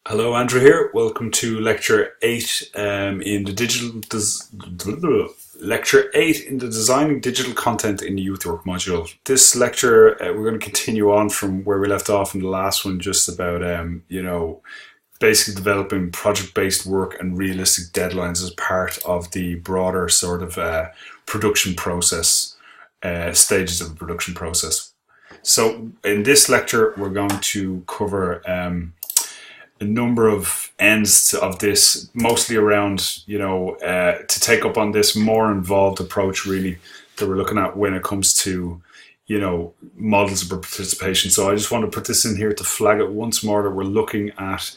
Hello, Andrew here. Welcome to Lecture 8 Lecture 8 in the Designing Digital Content in the Youth Work module. This lecture, we're going to continue on from where we left off in the last one, just about, basically developing project-based work and realistic deadlines as part of the broader sort of production process, stages of the production process. So in this lecture, we're going to cover a number of ends of this, mostly around, to take up on this more involved approach, really, that we're looking at when it comes to, models of participation. So I just want to put this in here to flag it once more that we're looking at,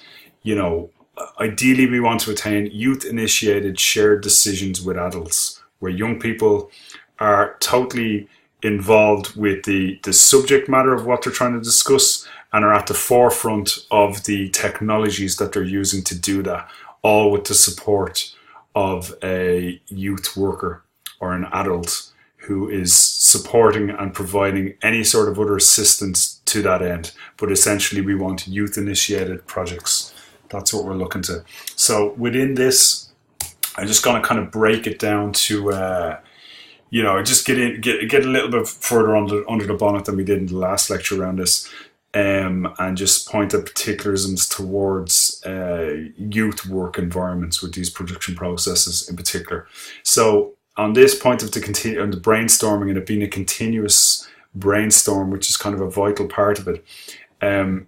ideally we want to attain youth-initiated shared decisions with adults, where young people are totally involved with the subject matter of what they're trying to discuss and are at the forefront of the technologies that they're using to do that, all with the support of a youth worker or an adult who is supporting and providing any sort of other assistance to that end. But essentially we want youth-initiated projects. That's what we're looking to. So within this, I'm just going to kind of break it down to just get a little bit further under the bonnet than we did in the last lecture around this, and just point at particularisms towards youth work environments with these production processes in particular. So on this point of the brainstorming and it being a continuous brainstorm, which is kind of a vital part of it, I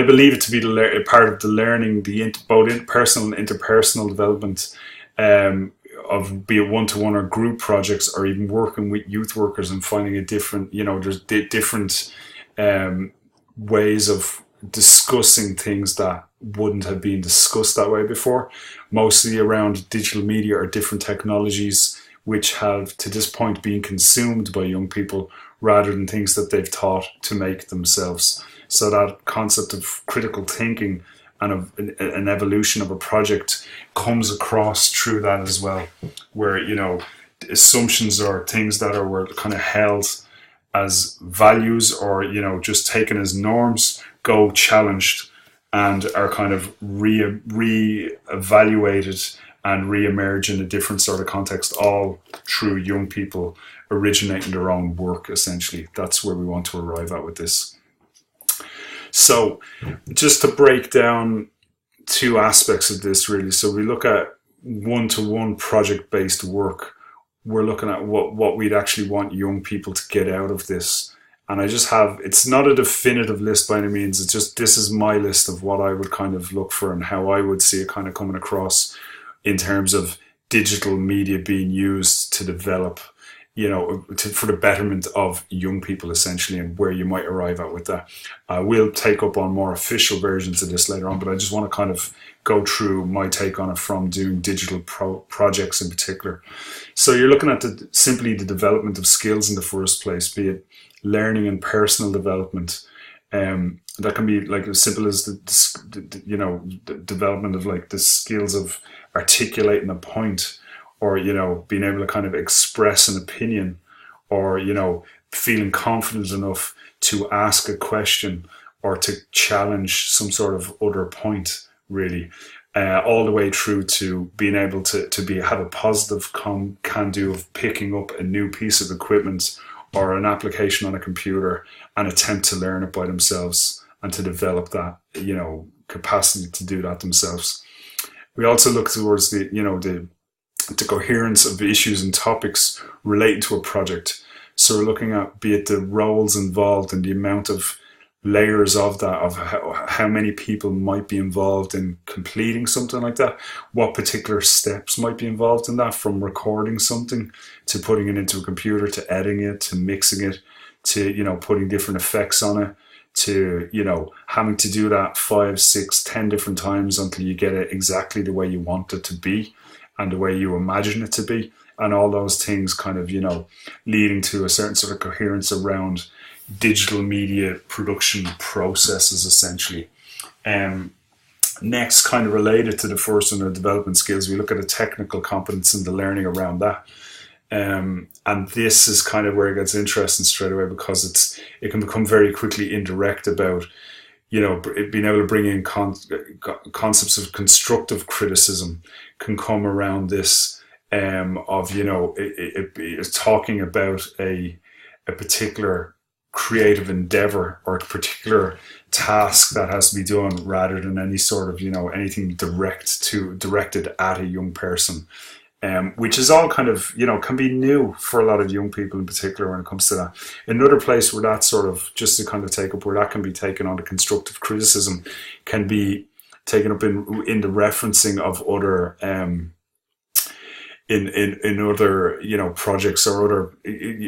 believe it to be a part of the learning, both personal and interpersonal development, of be it one-to-one or group projects, or even working with youth workers and finding a different, there's different ways of discussing things that wouldn't have been discussed that way before, mostly around digital media or different technologies which have to this point been consumed by young people rather than things that they've taught to make themselves. So that concept of critical thinking and of an evolution of a project comes across through that as well, where, assumptions or things that were kind of held as values or, just taken as norms go challenged and are kind of re-evaluated and re-emerge in a different sort of context, all through young people originating their own work, essentially. That's where we want to arrive at with this. So just to break down two aspects of this, really. So we look at one-to-one project-based work. We're looking at what we'd actually want young people to get out of this. And it's not a definitive list by any means. It's just, this is my list of what I would kind of look for and how I would see it kind of coming across in terms of digital media being used to develop, for the betterment of young people, essentially, and where you might arrive at with that. We'll take up on more official versions of this later on, but I just want to kind of go through my take on it from doing digital projects in particular. So you're looking at simply the development of skills in the first place, be it learning and personal development. That can be like as simple as the development of like the skills of articulating a point, or, being able to kind of express an opinion, or, feeling confident enough to ask a question or to challenge some sort of other point, really, all the way through to being able to have a positive can-do of picking up a new piece of equipment or an application on a computer and attempt to learn it by themselves and to develop that, capacity to do that themselves. We also look towards the coherence of issues and topics related to a project. So we're looking at, be it the roles involved and the amount of layers of that, of how many people might be involved in completing something like that, what particular steps might be involved in that, from recording something to putting it into a computer, to editing it, to mixing it, to, putting different effects on it, to, having to do that 5, 6, 10 different times until you get it exactly the way you want it to be and the way you imagine it to be, and all those things kind of, leading to a certain sort of coherence around digital media production processes, essentially. Next, kind of related to the first one, the development skills, we look at the technical competence and the learning around that. And this is kind of where it gets interesting straight away, because it can become very quickly indirect about, being able to bring in concepts of constructive criticism can come around this, of, it's talking about a particular creative endeavor or a particular task that has to be done, rather than any sort of, anything directed at a young person. Which is all kind of, can be new for a lot of young people in particular when it comes to that. Another place where that sort of, just to kind of take up, where that can be taken on, the constructive criticism can be taken up in the referencing of other, in other, projects or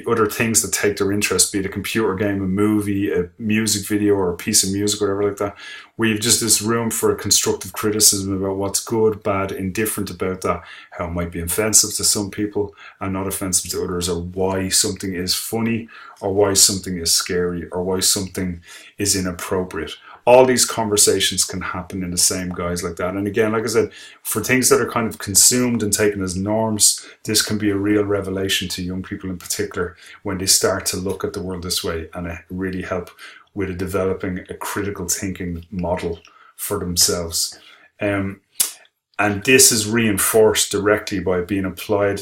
other things that take their interest, be it a computer game, a movie, a music video, or a piece of music, whatever like that, where you've just this room for a constructive criticism about what's good, bad, indifferent about that, how it might be offensive to some people and not offensive to others, or why something is funny, or why something is scary, or why something is inappropriate. All these conversations can happen in the same guise like that. And again, like I said, for things that are kind of consumed and taken as norms, this can be a real revelation to young people in particular when they start to look at the world this way, and it really help with developing a critical thinking model for themselves. And this is reinforced directly by being applied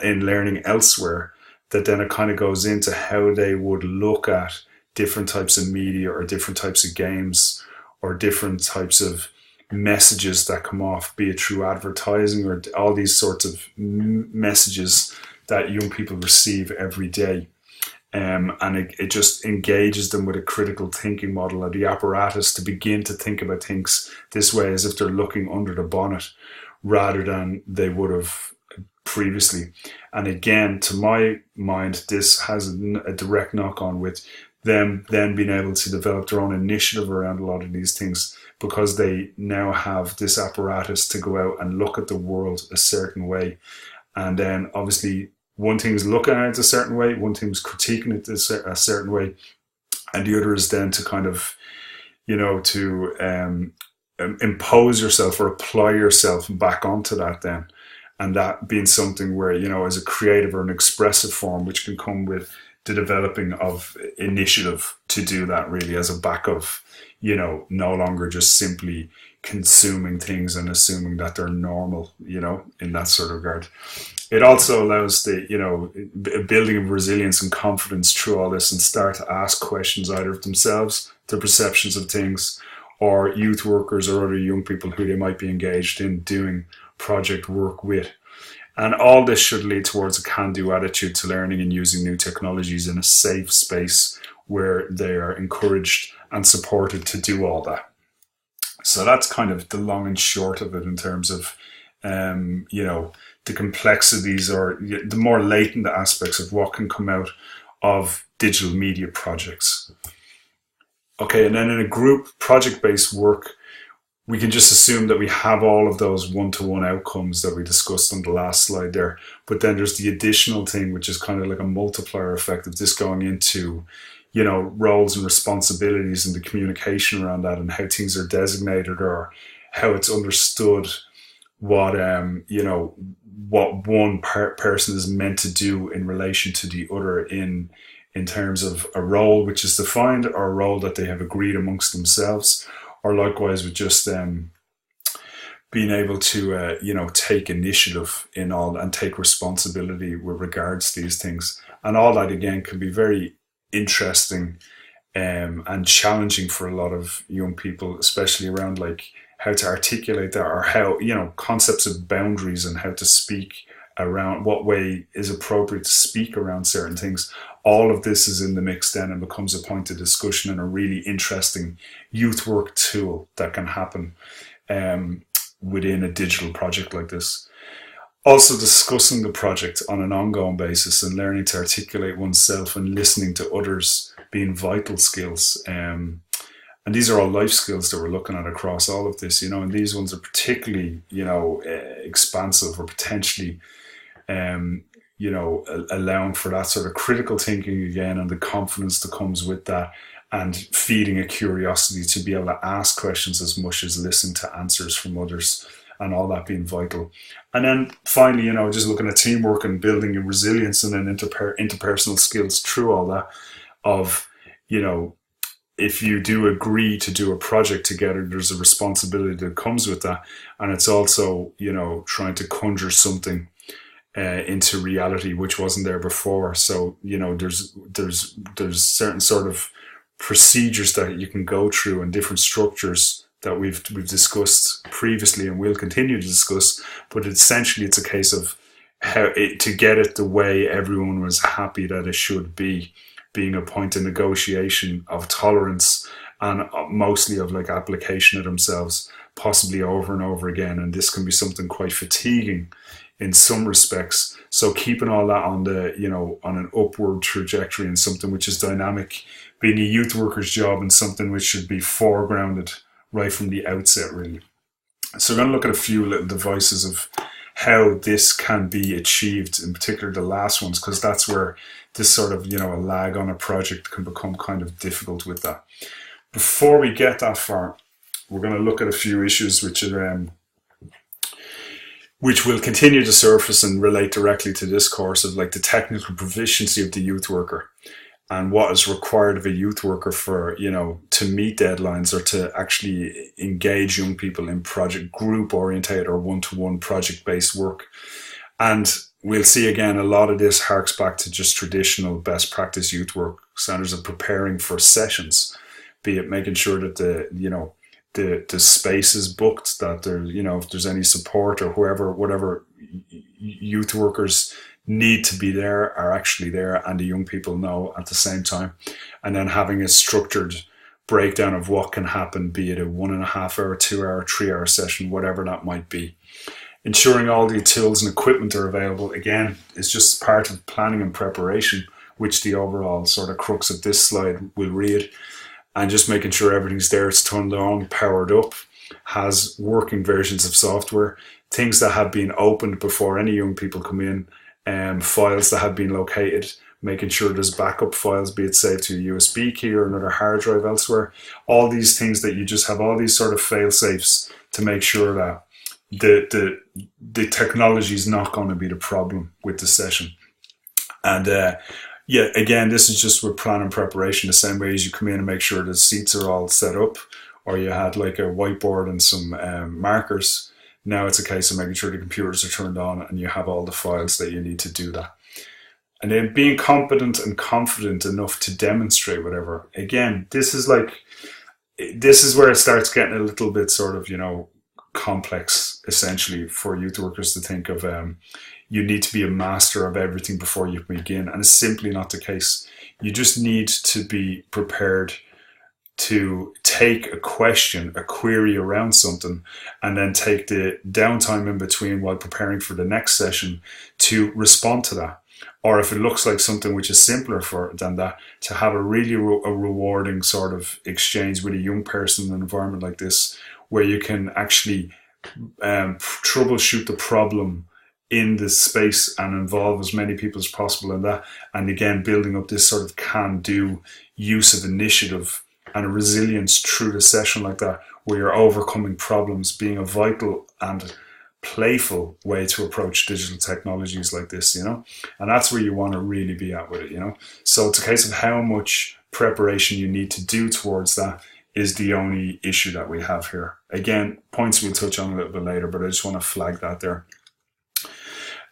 in learning elsewhere, that then it kind of goes into how they would look at different types of media, or different types of games, or different types of messages that come off, be it through advertising or all these sorts of messages that young people receive every day. And it just engages them with a critical thinking model, or the apparatus to begin to think about things this way, as if they're looking under the bonnet rather than they would have previously. And again, to my mind, this has a direct knock-on with them then being able to develop their own initiative around a lot of these things, because they now have this apparatus to go out and look at the world a certain way. And then obviously one thing is looking at it a certain way, one thing is critiquing it a certain way, and the other is then to kind of, to impose yourself or apply yourself back onto that then. And that being something where, as a creative or an expressive form, which can come with the developing of initiative to do that, really, as a back of, no longer just simply consuming things and assuming that they're normal, in that sort of regard. It also allows the, building of resilience and confidence through all this, and start to ask questions either of themselves, their perceptions of things, or youth workers or other young people who they might be engaged in doing project work with. And all this should lead towards a can-do attitude to learning and using new technologies in a safe space where they are encouraged and supported to do all that. So that's kind of the long and short of it in terms of, the complexities or the more latent aspects of what can come out of digital media projects. Okay, and then in a group project-based work, we can just assume that we have all of those one-to-one outcomes that we discussed on the last slide there. But then there's the additional thing, which is kind of like a multiplier effect of this going into, roles and responsibilities and the communication around that, and how things are designated, or how it's understood what, what one person is meant to do in relation to the other in terms of a role which is defined, or a role that they have agreed amongst themselves. Or likewise with just being able to, take initiative in all and take responsibility with regards to these things. And all that, again, can be very interesting and challenging for a lot of young people, especially around like how to articulate that, or how, concepts of boundaries and how to speak around what way is appropriate to speak around certain things. All of this is in the mix then, and becomes a point of discussion and a really interesting youth work tool that can happen within a digital project like this. Also discussing the project on an ongoing basis and learning to articulate oneself and listening to others being vital skills. And these are all life skills that we're looking at across all of this, and these ones are particularly, expansive, or potentially allowing for that sort of critical thinking again, and the confidence that comes with that, and feeding a curiosity to be able to ask questions as much as listen to answers from others, and all that being vital. And then finally, just looking at teamwork and building your resilience and then interpersonal skills through all that, of, if you do agree to do a project together, there's a responsibility that comes with that, and it's also, you know, trying to conjure something into reality which wasn't there before. So, you know, there's certain sort of procedures that you can go through and different structures that we've discussed previously and will continue to discuss. But essentially, it's a case of to get it the way everyone was happy that it should be, being a point of negotiation, of tolerance, and mostly of like application of themselves, possibly over and over again. And this can be something quite fatiguing in some respects. So keeping all that on the, you know, on an upward trajectory and something which is dynamic, being a youth worker's job, and something which should be foregrounded right from the outset, really. So we're going to look at a few little devices of how this can be achieved, in particular the last ones, because that's where this sort of, you know, a lag on a project can become kind of difficult with that. Before we get that far, we're going to look at a few issues which are which will continue to surface and relate directly to this course, of like the technical proficiency of the youth worker, and what is required of a youth worker for, you know, to meet deadlines or to actually engage young people in project group oriented or one-to-one project-based work. And we'll see again, a lot of this harks back to just traditional best practice youth work standards of preparing for sessions, be it making sure that the space is booked, that there, you know, if there's any support or whatever youth workers need to be there are actually there, and the young people know at the same time. And then having a structured breakdown of what can happen, be it a 1.5 hour, 2 hour, 3 hour session, whatever that might be. Ensuring all the tools and equipment are available, again, is just part of planning and preparation, which the overall sort of crux of this slide will read. And just making sure everything's there, it's turned on, powered up, has working versions of software, things that have been opened before any young people come in, files that have been located, making sure there's backup files, be it saved to a USB key or another hard drive elsewhere. All these things that you just have, all these sort of fail safes to make sure that the technology is not going to be the problem with the session. And yeah, again, this is just with plan and preparation, the same way as you come in and make sure the seats are all set up, or you had like a whiteboard and some markers. Now it's a case of making sure the computers are turned on and you have all the files that you need to do that. And then being competent and confident enough to demonstrate whatever. Again, this is where it starts getting a little bit sort of, you know, complex, essentially, for youth workers to think of you need to be a master of everything before you begin. And it's simply not the case. You just need to be prepared to take a question, a query around something, and then take the downtime in between while preparing for the next session to respond to that. Or if it looks like something which is simpler than that, to have a really rewarding sort of exchange with a young person in an environment like this, where you can actually troubleshoot the problem in this space and involve as many people as possible in that. And again, building up this sort of can-do use of initiative and a resilience through the session like that, where you're overcoming problems, being a vital and playful way to approach digital technologies like this, you know. And that's where you want to really be at with it, you know. So it's a case of how much preparation you need to do towards that is the only issue that we have here. Again, points we'll touch on a little bit later, but I just want to flag that there.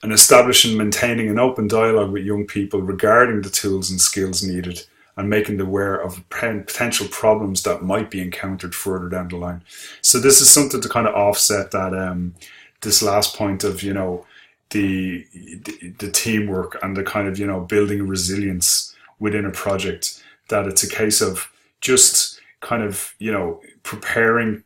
And establishing and maintaining an open dialogue with young people regarding the tools and skills needed, and making them aware of potential problems that might be encountered further down the line. So this is something to kind of offset that this last point of, you know, the teamwork and the kind of, you know, building resilience within a project, that it's a case of just kind of, you know, preparing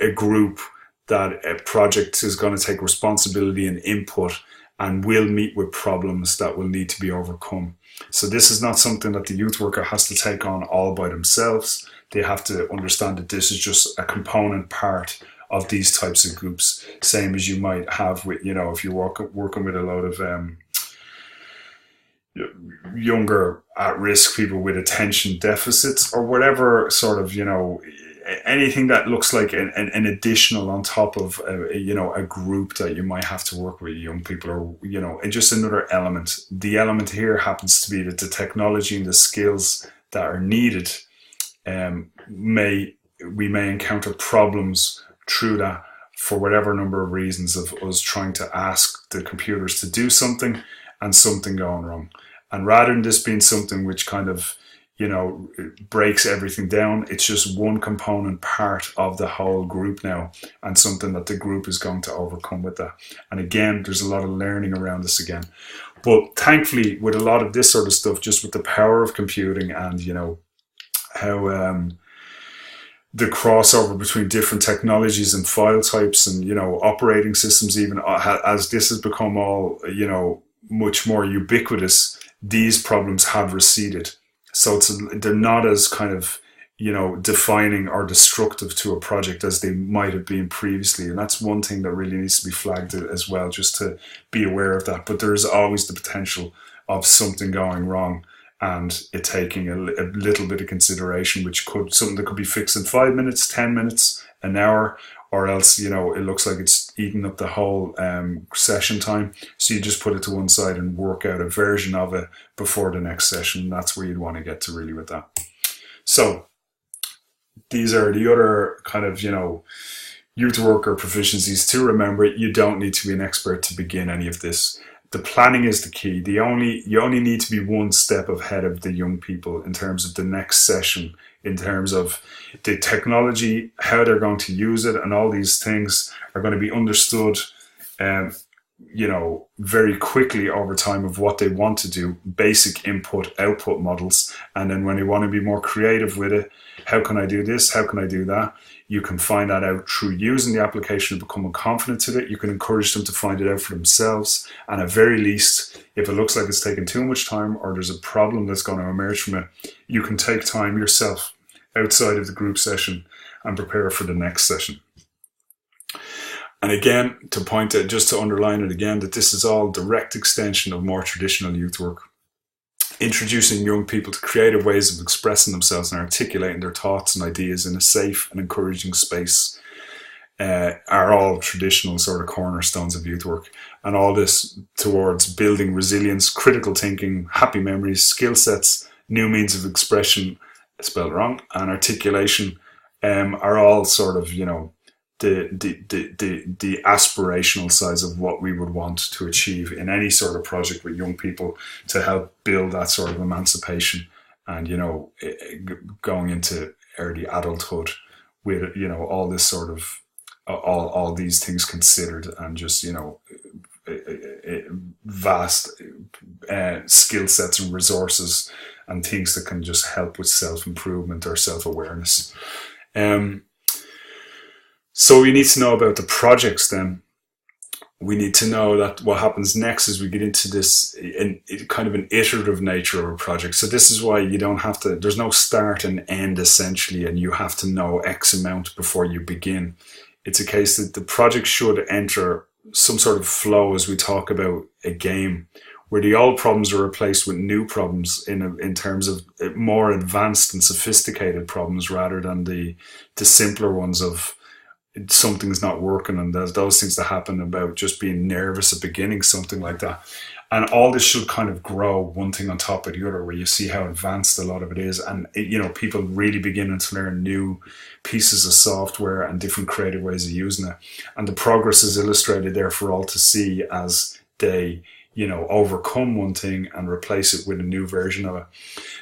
a group that a project is going to take responsibility and input and will meet with problems that will need to be overcome. So this is not something that the youth worker has to take on all by themselves. They have to understand that this is just a component part of these types of groups, same as you might have with, you know, if you're working with a lot of younger at-risk people with attention deficits or whatever sort of, you know, anything that looks like an additional on top of a group that you might have to work with young people, or, you know, and just another element. The element here happens to be that the technology and the skills that are needed we may encounter problems through that for whatever number of reasons of us trying to ask the computers to do something and something going wrong. And rather than this being something which kind of, breaks everything down, it's just one component part of the whole group now, and something that the group is going to overcome with that. And again, there's a lot of learning around this again. But thankfully, with a lot of this sort of stuff, just with the power of computing and, how the crossover between different technologies and file types and, operating systems, even as this has become all, much more ubiquitous, these problems have receded. So they're not as kind of, defining or destructive to a project as they might have been previously. And that's one thing that really needs to be flagged as well, just to be aware of that. But there is always the potential of something going wrong and it taking a little bit of consideration, which something that could be fixed in 5 minutes, 10 minutes, an hour, or else, it looks like it's eating up the whole session time. So you just put it to one side and work out a version of it before the next session. That's where you'd want to get to really with that. So these are the other kind of, youth worker proficiencies to remember. You don't need to be an expert to begin any of this. The planning is the key. You only need to be one step ahead of the young people in terms of the next session, in terms of the technology, how they're going to use it, and all these things are going to be understood, very quickly over time of what they want to do, basic input-output models. And then when they want to be more creative with it, how can I do this? How can I do that? You can find that out through using the application and becoming confident in it. You can encourage them to find it out for themselves. And at very least, if it looks like it's taking too much time or there's a problem that's going to emerge from it, you can take time yourself outside of the group session and prepare for the next session. And again, just to underline it again, that this is all direct extension of more traditional youth work. Introducing young people to creative ways of expressing themselves and articulating their thoughts and ideas in a safe and encouraging space are all traditional sort of cornerstones of youth work. And all this towards building resilience, critical thinking, happy memories, skill sets, new means of expression, spelled wrong, and articulation are all sort of, the aspirational size of what we would want to achieve in any sort of project with young people to help build that sort of emancipation and, going into early adulthood with, all this sort of, all these things considered and just, vast skill sets and resources and things that can just help with self-improvement or self-awareness. So we need to know about the projects then. We need to know that what happens next is we get into this kind of an iterative nature of a project. So this is why you don't have to, there's no start and end essentially, and you have to know X amount before you begin. It's a case that the project should enter some sort of flow as we talk about a game, where the old problems are replaced with new problems in terms of more advanced and sophisticated problems rather than the simpler ones of something's not working, and there's those things that happen about just being nervous at beginning, something like that. And all this should kind of grow one thing on top of the other, where you see how advanced a lot of it is. And, people really beginning to learn new pieces of software and different creative ways of using it. And the progress is illustrated there for all to see as they, overcome one thing and replace it with a new version of it.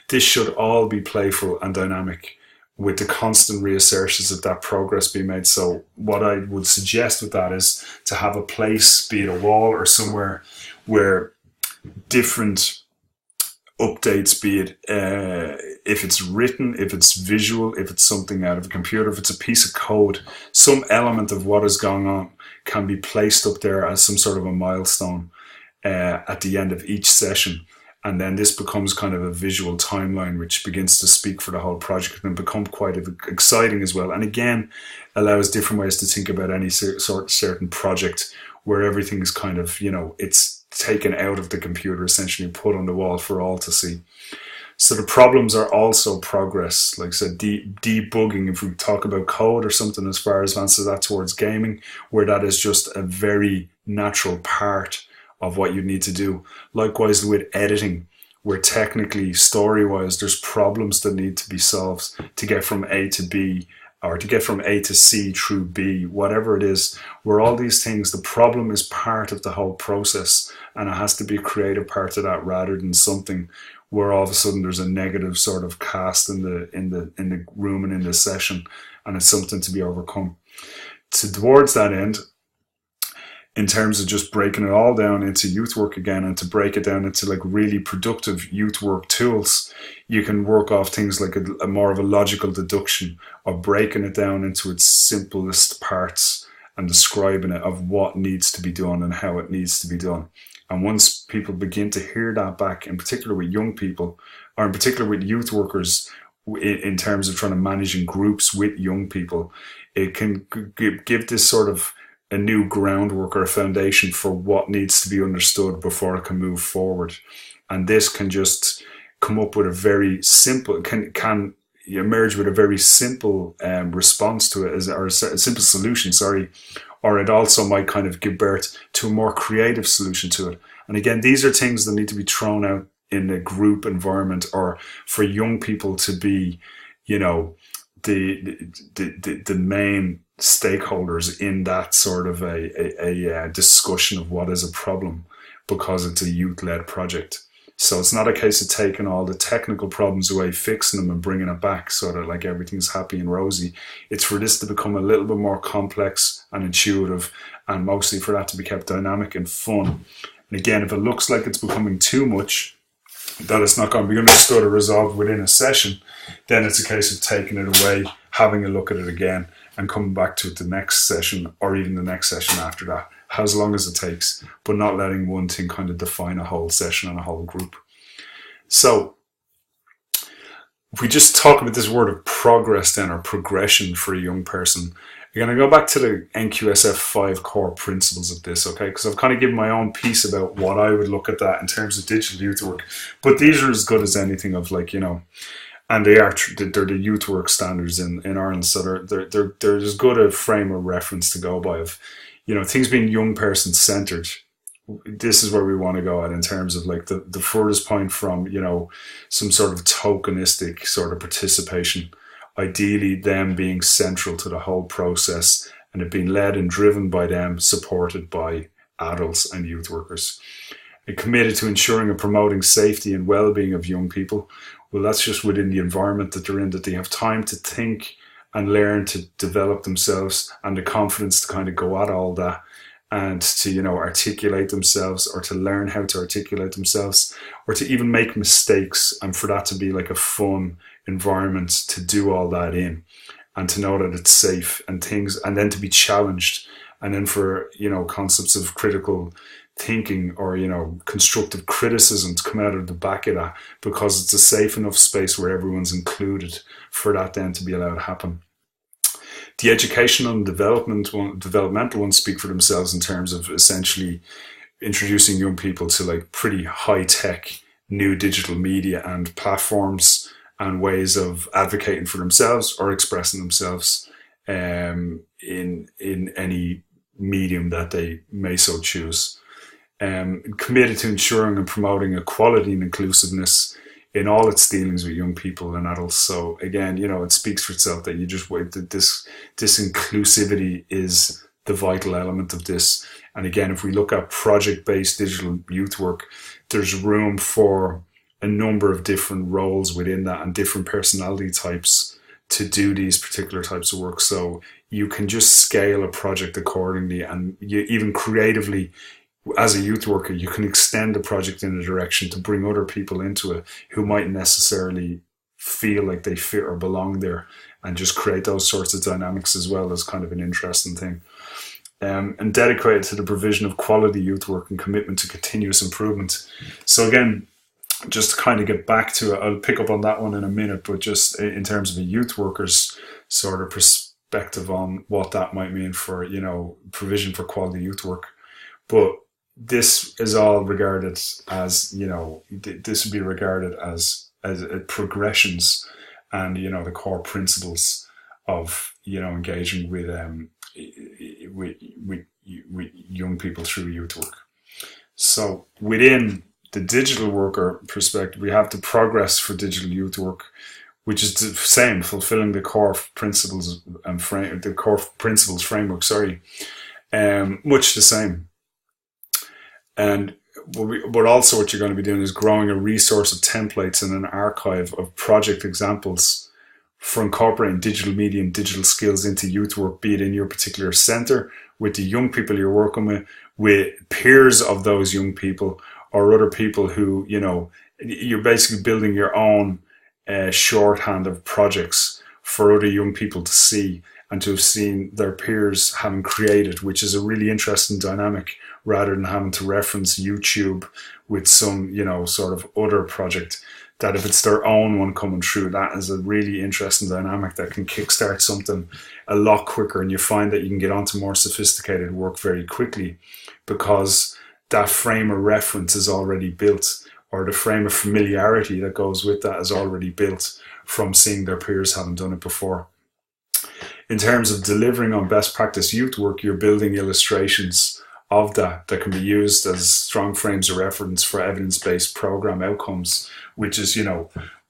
This should all be playful and dynamic, with the constant reassertions of that progress being made. So what I would suggest with that is to have a place, be it a wall or somewhere, where different updates, be it if it's written, if it's visual, if it's something out of a computer, if it's a piece of code, some element of what is going on can be placed up there as some sort of a milestone at the end of each session. And then this becomes kind of a visual timeline which begins to speak for the whole project and become quite exciting as well. And again, allows different ways to think about any certain project where everything is kind of, it's taken out of the computer essentially and put on the wall for all to see. So the problems are also progress. Like I said, debugging, if we talk about code or something as far advanced as that towards gaming, where that is just a very natural part of what you need to do. Likewise with editing, where technically, story-wise, there's problems that need to be solved to get from A to B, or to get from A to C through B, whatever it is, where all these things, the problem is part of the whole process, and it has to be a creative part of that rather than something where all of a sudden there's a negative sort of cast in the room and in the session, and it's something to be overcome. Towards that end, in terms of just breaking it all down into youth work again, and to break it down into like really productive youth work tools, you can work off things like a more of a logical deduction, or breaking it down into its simplest parts and describing it of what needs to be done and how it needs to be done. And once people begin to hear that back, in particular with young people, or in particular with youth workers, in terms of trying to manage in groups with young people, it can give this sort of a new groundwork or a foundation for what needs to be understood before it can move forward. And this can just come up with a very simple, can emerge with a very simple response to it, or a simple solution, or it also might kind of give birth to a more creative solution to it. And again, these are things that need to be thrown out in a group environment, or for young people to be, the main stakeholders in that sort of a discussion of what is a problem, because it's a youth-led project. So it's not a case of taking all the technical problems away, fixing them and bringing it back so that like everything's happy and rosy. It's for this to become a little bit more complex and intuitive, and mostly for that to be kept dynamic and fun. And again, if it looks like it's becoming too much, that it's not going to be understood or resolved within a session, then it's a case of taking it away, having a look at it again, and coming back to it the next session, or even the next session after that, as long as it takes, but not letting one thing kind of define a whole session and a whole group. So if we just talk about this word of progress then, or progression for a young person, I'm going to go back to the NQSF 5 core principles of this, okay? Because I've kind of given my own piece about what I would look at that in terms of digital youth work, but these are as good as anything of like, and they're the youth work standards in Ireland, so they're as good a frame of reference to go by of, things being young person centered. This is where we want to go at in terms of like the furthest point from, some sort of tokenistic sort of participation. Ideally, them being central to the whole process, and it being led and driven by them, supported by adults and youth workers. And committed to ensuring and promoting safety and well-being of young people. Well, that's just within the environment that they're in, that they have time to think and learn to develop themselves, and the confidence to kind of go at all that, and to, articulate themselves, or to learn how to articulate themselves, or to even make mistakes, and for that to be like a fun environment to do all that in, and to know that it's safe and things, and then to be challenged, and then for, concepts of critical thinking, or constructive criticism to come out of the back of that, because it's a safe enough space where everyone's included for that then to be allowed to happen. The educational and developmental ones speak for themselves in terms of essentially introducing young people to like pretty high-tech new digital media and platforms, and ways of advocating for themselves or expressing themselves in any medium that they may so choose. Committed to ensuring and promoting equality and inclusiveness in all its dealings with young people and adults. So again, it speaks for itself that you just wait, that this inclusivity is the vital element of this. And again, if we look at project-based digital youth work, there's room for a number of different roles within that, and different personality types to do these particular types of work. So you can just scale a project accordingly, and you even creatively, as a youth worker, you can extend the project in a direction to bring other people into it who might necessarily feel like they fit or belong there, and just create those sorts of dynamics as well as kind of an interesting thing. And dedicated to the provision of quality youth work and commitment to continuous improvement. So again, just to kind of get back to it, I'll pick up on that one in a minute, but just in terms of a youth worker's sort of perspective on what that might mean for, provision for quality youth work. But this is all regarded as, this would be regarded as progressions, and, the core principles of, engaging with young people through youth work. So within the digital worker perspective, we have the progress for digital youth work, which is the same, fulfilling the core principles and framework. Much the same. And but also what you're going to be doing is growing a resource of templates and an archive of project examples for incorporating digital media and digital skills into youth work, be it in your particular centre, with the young people you're working with peers of those young people, or other people who, you're basically building your own shorthand of projects for other young people to see and to have seen their peers having created, which is a really interesting dynamic, rather than having to reference YouTube with some, sort of other project. That if it's their own one coming through, that is a really interesting dynamic that can kickstart something a lot quicker, and you find that you can get onto more sophisticated work very quickly because that frame of reference is already built, or the frame of familiarity that goes with that is already built from seeing their peers having done it before. In terms of delivering on best practice youth work, you're building illustrations of that can be used as strong frames of reference for evidence-based program outcomes, which is,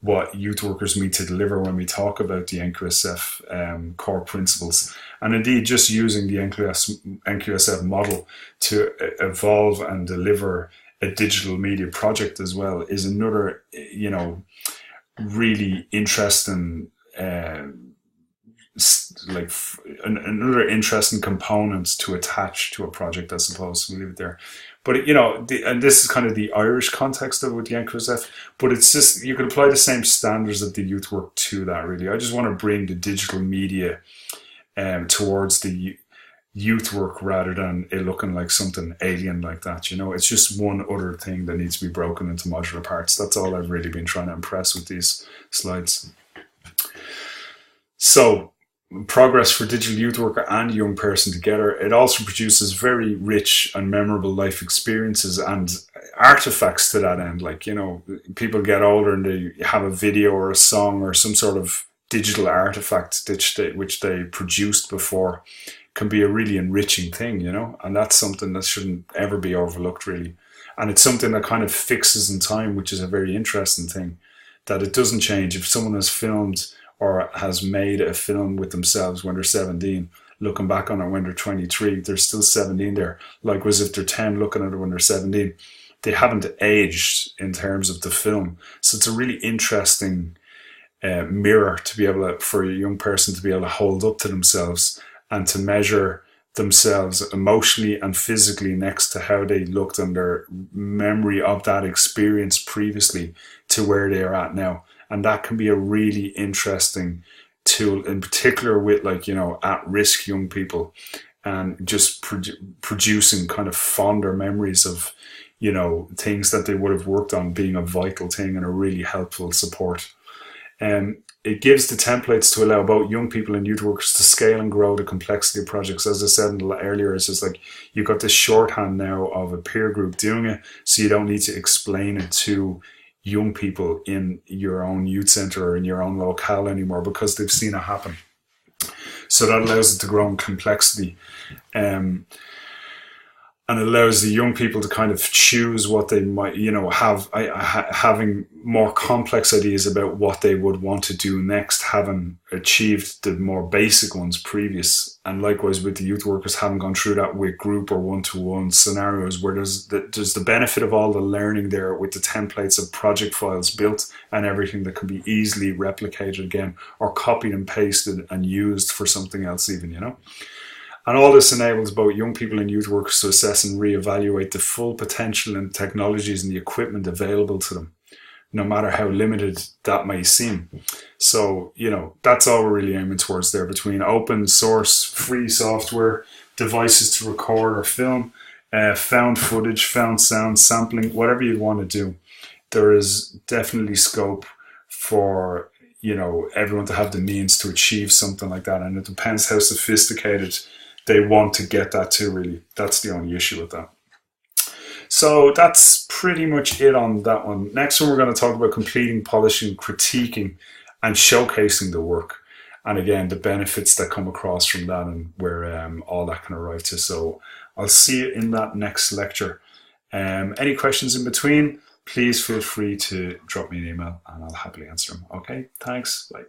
what youth workers need to deliver when we talk about the NQSF core principles. And indeed, just using the NQSF model to evolve and deliver a digital media project as well is another, really interesting another interesting component to attach to a project, I suppose. We'll leave it there. But, and this is kind of the Irish context of it with the NQSF, but it's just, you can apply the same standards of the youth work to that, really. I just want to bring the digital media towards the youth work rather than it looking like something alien like that. It's just one other thing that needs to be broken into modular parts. That's all I've really been trying to impress with these slides. So, progress for digital youth worker and young person together. It also produces very rich and memorable life experiences and artifacts to that end. Like, people get older and they have a video or a song or some sort of digital artifact which they produced before, can be a really enriching thing, and that's something that shouldn't ever be overlooked, really. And it's something that kind of fixes in time, which is a very interesting thing, that it doesn't change. If someone has filmed or has made a film with themselves when they're 17, looking back on it when they're 23, they're still 17 there. Likewise, if they're 10, looking at it when they're 17, they haven't aged in terms of the film. So it's a really interesting mirror to be able to, for a young person to be able to hold up to themselves and to measure themselves emotionally and physically next to how they looked and their memory of that experience previously to where they are at now. And that can be a really interesting tool, in particular with at-risk young people, and just producing kind of fonder memories of, things that they would have worked on being a vital thing and a really helpful support. It gives the templates to allow both young people and youth workers to scale and grow the complexity of projects. As I said earlier, it's just like you've got this shorthand now of a peer group doing it, so you don't need to explain it to young people in your own youth centre or in your own locale anymore, because they've seen it happen. So that allows it to grow in complexity. And allows the young people to kind of choose what they might, having more complex ideas about what they would want to do next, having achieved the more basic ones previous. And likewise with the youth workers, having gone through that with group or one-to-one scenarios where there's the benefit of all the learning there with the templates of project files built and everything that can be easily replicated again or copied and pasted and used for something else even, And all this enables both young people and youth workers to assess and reevaluate the full potential and technologies and the equipment available to them, no matter how limited that may seem. So, that's all we're really aiming towards there, between open source, free software, devices to record or film, found footage, found sound, sampling, whatever you want to do. There is definitely scope for, everyone to have the means to achieve something like that. And it depends how sophisticated they want to get that to, really. That's the only issue with that. So that's pretty much it on that one. Next one, we're going to talk about completing, polishing, critiquing, and showcasing the work. And again, the benefits that come across from that and where all that can arrive to. So I'll see you in that next lecture. Any questions in between? please feel free to drop me an email and I'll happily answer them. Okay, thanks. Bye.